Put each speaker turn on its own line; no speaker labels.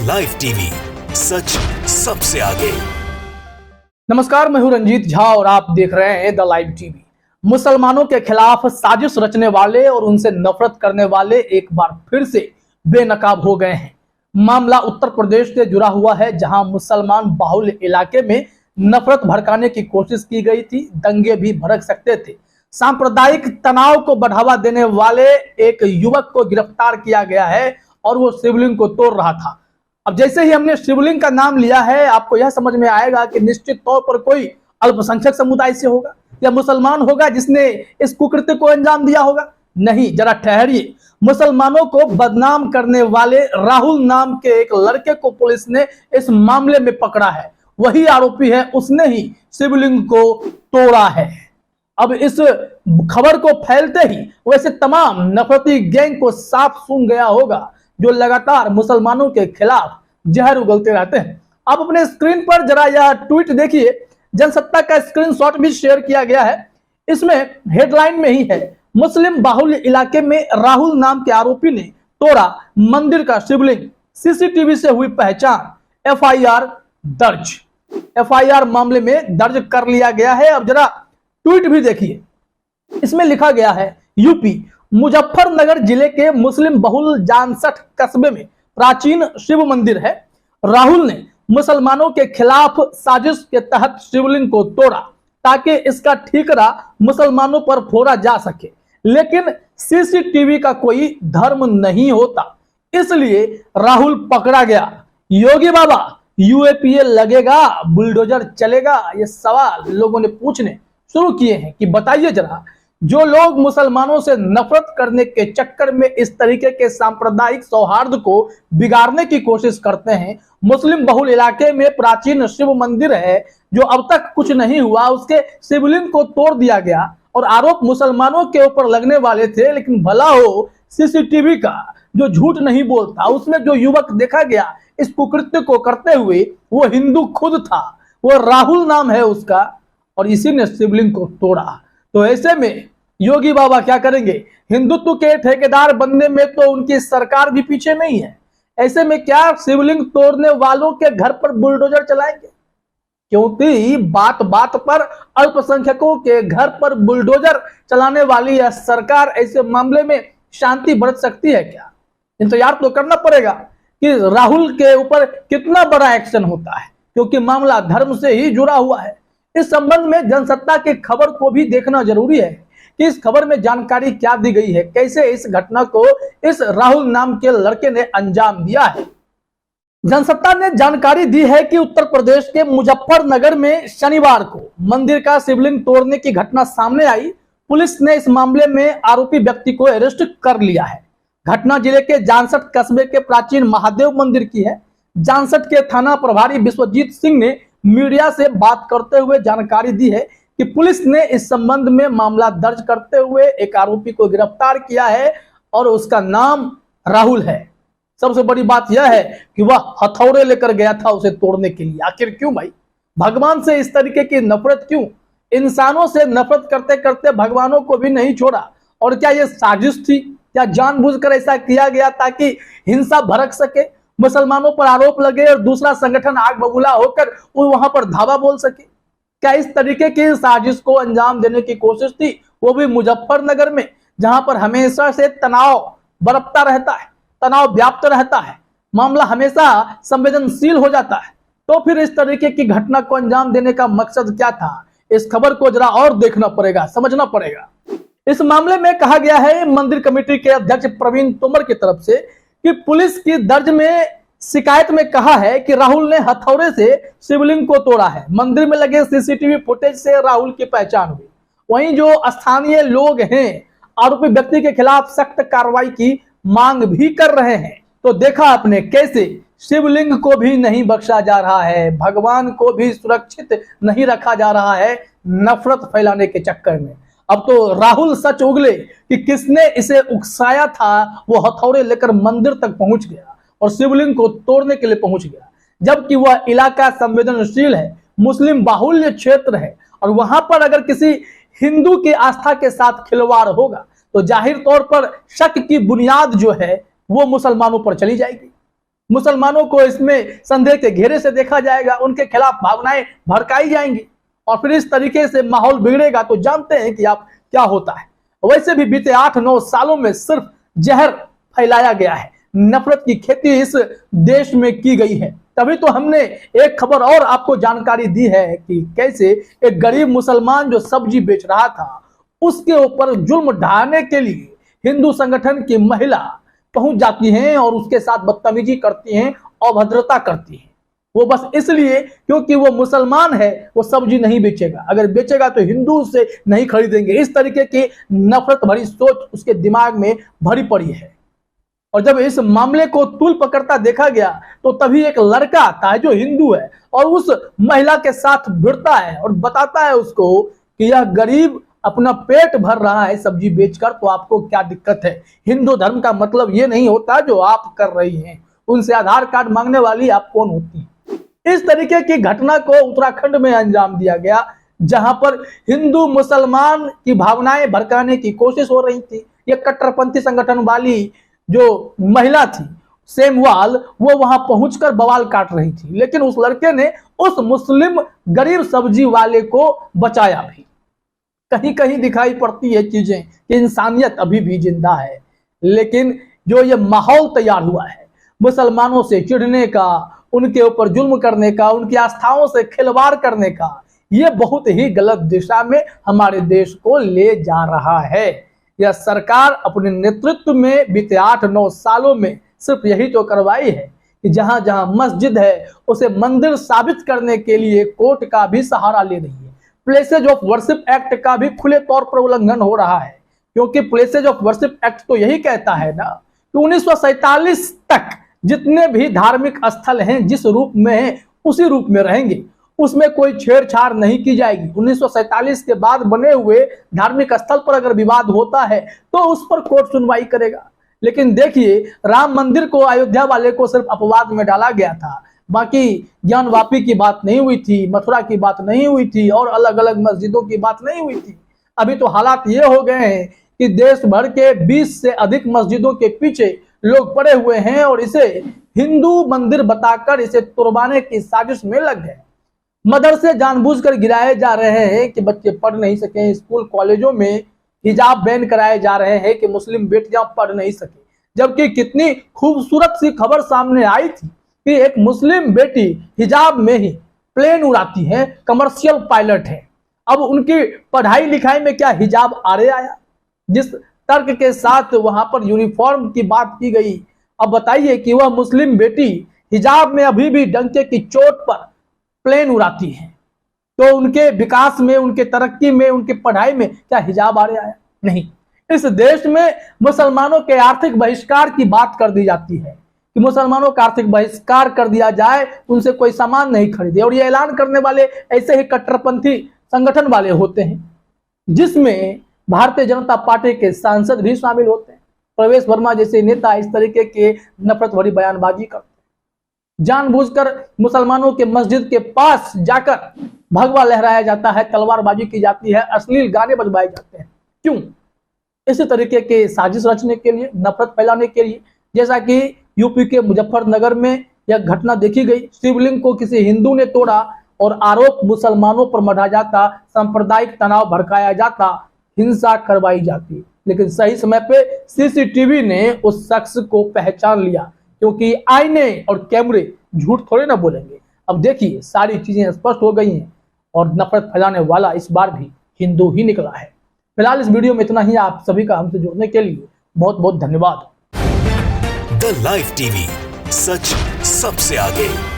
Live TV, सच सबसे आगे।
नमस्कार, मैं हूं रंजीत झा और आप देख रहे हैं द लाइव टीवी। मुसलमानों के खिलाफ साजिश रचने वाले और उनसे नफरत करने वाले एक बार फिर से बेनकाब हो गए हैं। मामला उत्तर प्रदेश से जुड़ा हुआ है, जहां मुसलमान बाहुल्य इलाके में नफरत भड़काने की कोशिश की गई थी। दंगे भी भड़क सकते थे। सांप्रदायिक तनाव को बढ़ावा देने वाले एक युवक को गिरफ्तार किया गया है और वो शिवलिंग को तोड़ रहा था। अब जैसे ही हमने शिवलिंग का नाम लिया है, आपको यह समझ में आएगा कि निश्चित तौर पर कोई अल्पसंख्यक समुदाय से होगा या मुसलमान होगा जिसने इस कुकृत्य को अंजाम दिया होगा। नहीं, जरा ठहरिए। मुसलमानों को बदनाम करने वाले राहुल नाम के एक लड़के को पुलिस ने इस मामले में पकड़ा है। वही आरोपी है, उसने ही शिवलिंग को तोड़ा है। अब इस खबर को फैलते ही वैसे तमाम नफरती गैंग को साफ सूंघ गया होगा, जो लगातार मुसलमानों के खिलाफ जहर उगलते रहते हैं। आप अपने स्क्रीन पर जरा यह ट्वीट देखिए। जनसत्ता का स्क्रीनशॉट भी शेयर किया गया है। इसमें हेडलाइन में ही है, मुस्लिम बाहुल्य इलाके में राहुल नाम के आरोपी ने तोड़ा मंदिर का शिवलिंग, सीसीटीवी से हुई पहचान, एफआईआर दर्ज। एफआईआर मामले में दर्ज कर लिया गया है। अब जरा ट्वीट भी देखिए। इसमें लिखा गया है, यूपी मुजफ्फरनगर जिले के मुस्लिम बहुल जानसठ कस्बे में प्राचीन शिव मंदिर है। राहुल ने मुसलमानों के खिलाफ साजिश के तहत शिवलिंग को तोड़ा ताकि इसका ठीकरा मुसलमानों पर फोड़ा जा सके, लेकिन सीसीटीवी का कोई धर्म नहीं होता, इसलिए राहुल पकड़ा गया। योगी बाबा, यूएपीए लगेगा, बुलडोजर चलेगा, ये सवाल लोगों ने पूछने शुरू किए हैं कि बताइए जरा, जो लोग मुसलमानों से नफरत करने के चक्कर में इस तरीके के सांप्रदायिक सौहार्द को बिगाड़ने की कोशिश करते हैं। मुस्लिम बहुल इलाके में प्राचीन शिव मंदिर है, जो अब तक कुछ नहीं हुआ, उसके शिवलिंग को तोड़ दिया गया और आरोप मुसलमानों के ऊपर लगने वाले थे। लेकिन भला हो सीसीटीवी का जो झूठ नहीं बोलता, उसमें जो युवक देखा गया इस कुकृत्य को करते हुए, वो हिंदू खुद था। वो राहुल नाम है उसका, और इसी ने शिवलिंग को तोड़ा। तो ऐसे में योगी बाबा क्या करेंगे? हिंदुत्व के ठेकेदार बनने में तो उनकी सरकार भी पीछे नहीं है। ऐसे में क्या शिवलिंग तोड़ने वालों के घर पर बुलडोजर चलाएंगे? क्योंकि बात बात पर अल्पसंख्यकों के घर पर बुलडोजर चलाने वाली यह सरकार ऐसे मामले में शांति बरत सकती है क्या? इंतजार तो करना पड़ेगा कि राहुल के ऊपर कितना बड़ा एक्शन होता है, क्योंकि मामला धर्म से ही जुड़ा हुआ है। इस संबंध में जनसत्ता की खबर को भी देखना जरूरी है कि इस खबर में जानकारी क्या दी गई है, कैसे इस घटना को इस राहुल नाम के लड़के ने अंजाम दिया है। जनसत्ता ने जानकारी दी है कि उत्तर प्रदेश के मुजफ्फरनगर में शनिवार को मंदिर का शिवलिंग तोड़ने की घटना सामने आई। पुलिस ने इस मामले में आरोपी व्यक्ति को अरेस्ट कर लिया है। घटना जिले के जानसठ कस्बे के प्राचीन महादेव मंदिर की है। जानसठ के थाना प्रभारी विश्वजीत सिंह ने मीडिया से बात करते हुए जानकारी दी है कि पुलिस ने इस संबंध में मामला दर्ज करते हुए एक आरोपी को गिरफ्तार किया है और उसका नाम राहुल है। सबसे बड़ी बात यह है कि वह हथौड़े लेकर गया था उसे तोड़ने के लिए। आखिर क्यों भाई? भगवान से इस तरीके की नफरत क्यों? इंसानों से नफरत करते करते भगवानों को भी नहीं छोड़ा। और क्या यह साजिश थी? क्या जानबूझकर ऐसा किया गया ताकि हिंसा भड़क सके, मुसलमानों पर आरोप लगे और दूसरा संगठन आग बबूला होकर वो वहां पर धावा बोल सके? क्या इस तरीके की साजिश को अंजाम देने की कोशिश थी, वो भी मुजफ्फरनगर में, जहां पर हमेशा से तनाव बरपता रहता है, तनाव व्याप्त रहता है, मामला हमेशा संवेदनशील हो जाता है? तो फिर इस तरीके की घटना को अंजाम देने का मकसद क्या था? इस खबर को जरा और देखना पड़ेगा, समझना पड़ेगा। इस मामले में कहा गया है मंदिर कमेटी के अध्यक्ष प्रवीण तोमर की तरफ से कि पुलिस की दर्ज में शिकायत में कहा है कि राहुल ने हथौड़े से शिवलिंग को तोड़ा है। मंदिर में लगे सीसीटीवी फुटेज से राहुल की पहचान हुई। वहीं जो स्थानीय लोग हैं, आरोपी व्यक्ति के खिलाफ सख्त कार्रवाई की मांग भी कर रहे हैं। तो देखा आपने कैसे शिवलिंग को भी नहीं बख्शा जा रहा है, भगवान को भी सुरक्षित नहीं रखा जा रहा है नफरत फैलाने के चक्कर में। अब तो राहुल सच उगले कि किसने इसे उकसाया था। वो हथौड़े लेकर मंदिर तक पहुंच गया और शिवलिंग को तोड़ने के लिए पहुंच गया, जबकि वह इलाका संवेदनशील है, मुस्लिम बाहुल्य क्षेत्र है, और वहां पर अगर किसी हिंदू की आस्था के साथ खिलवाड़ होगा तो जाहिर तौर पर शक की बुनियाद जो है वो मुसलमानों पर चली जाएगी। मुसलमानों को इसमें संदेह के घेरे से देखा जाएगा, उनके खिलाफ भावनाएं भड़काई जाएंगी और फिर इस तरीके से माहौल बिगड़ेगा तो जानते हैं कि आप क्या होता है। वैसे भी बीते 8-9 सालों में सिर्फ जहर फैलाया गया है, नफरत की खेती इस देश में की गई है। तभी तो हमने एक खबर और आपको जानकारी दी है कि कैसे एक गरीब मुसलमान जो सब्जी बेच रहा था उसके ऊपर जुल्म ढाने के लिए हिंदू संगठन की महिला पहुंच जाती हैं और उसके साथ बदतमीजी करती हैं, अभद्रता करती हैं। वो बस इसलिए क्योंकि वो मुसलमान है, वो सब्जी नहीं बेचेगा, अगर बेचेगा तो हिंदू से नहीं खरीदेंगे। इस तरीके की नफरत भरी सोच उसके दिमाग में भरी पड़ी है। और जब इस मामले को तूल पकड़ता देखा गया तो तभी एक लड़का आता है जो हिंदू है और उस महिला के साथ भिड़ता है और बताता है उसको कि यह गरीब अपना पेट भर रहा है सब्जी बेचकर, तो आपको क्या दिक्कत है। हिंदू धर्म का मतलब ये नहीं होता जो आप कर रही हैं, उनसे आधार कार्ड मांगने वाली आप कौन होती हैं। इस तरीके की घटना को उत्तराखंड में अंजाम दिया गया, जहां पर हिंदू मुसलमान की भावनाएं भड़काने की कोशिश हो रही थी। ये कट्टरपंथी संगठन वाली जो महिला थी सेमवाल, वो वहां पहुंचकर बवाल काट रही थी, लेकिन उस लड़के ने उस मुस्लिम गरीब सब्जी वाले को बचाया भी। कहीं कहीं दिखाई पड़ती है चीजें कि इंसानियत अभी भी जिंदा है, लेकिन जो ये माहौल तैयार हुआ है मुसलमानों से चिढ़ने का, उनके ऊपर जुल्म करने का, उनकी आस्थाओं से खिलवाड़ करने का, ये बहुत ही गलत दिशा में हमारे देश को ले जा रहा है। यह सरकार अपने नेतृत्व में बीते 8-9 सालों में सिर्फ यही तो करवाई है कि जहां जहां मस्जिद है उसे मंदिर साबित करने के लिए कोर्ट का भी सहारा ले रही है। प्लेसेज ऑफ वर्शिप एक्ट का भी खुले तौर पर उल्लंघन हो रहा है, क्योंकि प्लेसेज ऑफ वर्शिप एक्ट तो यही कहता है ना कि 1947 तक जितने भी धार्मिक स्थल हैं जिस रूप में हैं उसी रूप में रहेंगे, उसमें कोई छेड़छाड़ नहीं की जाएगी। 1947 के बाद बने हुए धार्मिक स्थल पर अगर विवाद होता है तो उस पर कोर्ट सुनवाई करेगा। लेकिन देखिए, राम मंदिर को अयोध्या वाले को सिर्फ अपवाद में डाला गया था, बाकी ज्ञानवापी की बात नहीं हुई थी, मथुरा की बात नहीं हुई थी और अलग अलग मस्जिदों की बात नहीं हुई थी। अभी तो हालात ये हो गए हैं कि देश भर के 20 से अधिक मस्जिदों के पीछे लोग पड़े हुए हैं और इसे हिंदू मंदिर बताकर इसे तुड़वाने की साजिश में लग गए। मदरसे जानबूझकर गिराए जा रहे हैं कि बच्चे पढ़ नहीं सके, स्कूल कॉलेजों में हिजाब बैन कराए जा रहे हैं कि मुस्लिम बेटियां पढ़ नहीं सके, जबकि कितनी खूबसूरत सी खबर सामने आई थी कि एक मुस्लिम बेटी हिजाब में ही प्लेन उड़ाती है, कमर्शियल पायलट है। अब उनकी पढ़ाई लिखाई में क्या हिजाब आड़े आया? जिस तर्क के साथ वहां पर यूनिफॉर्म की बात की गई, अब बताइए कि वह मुस्लिम बेटी हिजाब में अभी भी डंके की चोट पर प्लेन उड़ाती है, तो उनके विकास में, उनके तरक्की में, उनके पढ़ाई में क्या हिजाब आड़े आया? नहीं। इस देश में मुसलमानों के आर्थिक बहिष्कार की बात कर दी जाती है कि मुसलमानों का आर्थिक बहिष्कार कर दिया जाए, उनसे कोई सामान नहीं खरीदे, और ये ऐलान करने वाले ऐसे ही कट्टरपंथी संगठन वाले होते हैं, जिसमें भारतीय जनता पार्टी के सांसद भी शामिल होते हैं। प्रवेश वर्मा जैसे नेता इस तरीके के नफरत भरी बयानबाजी करते हैं। जानबूझकर मुसलमानों के मस्जिद के पास जाकर भगवा लहराया जाता है, तलवारबाजी की जाती है, अश्लील गाने बजवाए जाते हैं। क्यों? इसी तरीके के साजिश रचने के लिए, नफरत फैलाने के लिए। जैसा कि यूपी के मुजफ्फरनगर में यह घटना देखी गई, शिवलिंग को किसी हिंदू ने तोड़ा और आरोप मुसलमानों पर मढ़ा जाता, सांप्रदायिक तनाव भड़काया जाता, हिंसा करवाई जाती। लेकिन सही समय पे सीसीटीवी ने उस शख्स को पहचान लिया, क्योंकि आईने और कैमरे झूठ थोड़े ना बोलेंगे। अब देखिए, सारी चीजें स्पष्ट हो गई हैं और नफरत फैलाने वाला इस बार भी हिंदू ही निकला है। फिलहाल इस वीडियो में इतना ही। आप सभी का हमसे जुड़ने के लिए बहुत बहुत धन्यवाद।
द लाइव टीवी, सच सबसे आगे।